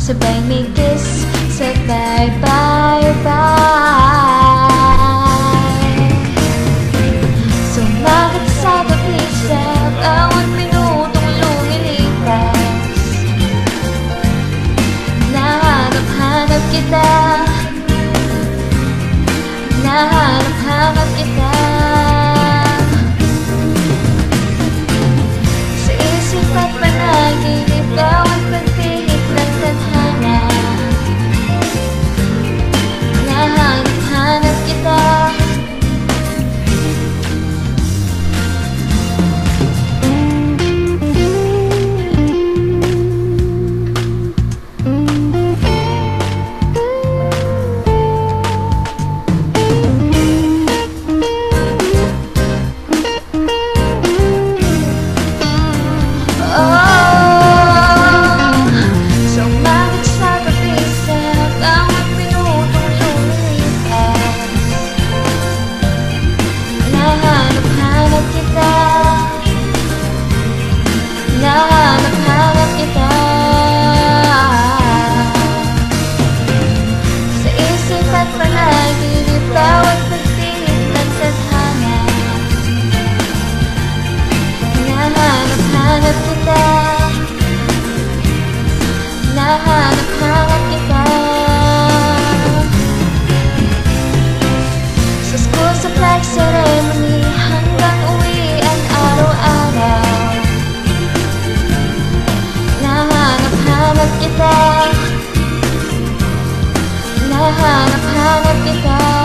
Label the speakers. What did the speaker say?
Speaker 1: sabay may kiss, sabay bye-bye. Sumakit sa gabi sa bawat minutong lumilipas. Nahanap-hanap kita, nahanap-hanap kita. Sa isip at panaginip, bawat pagtihip ng tadhana. Nahanap-hanap kita. Nahanap-hanap kita. Sa isip at panaginip, bawat pagtingin ng tadhana. Nahanap-hanap kita, nahanap-hanap kita. Sa school sa flag ceremony hanggang uwian araw-araw. Nahanap kita, nahanap-hanap kita.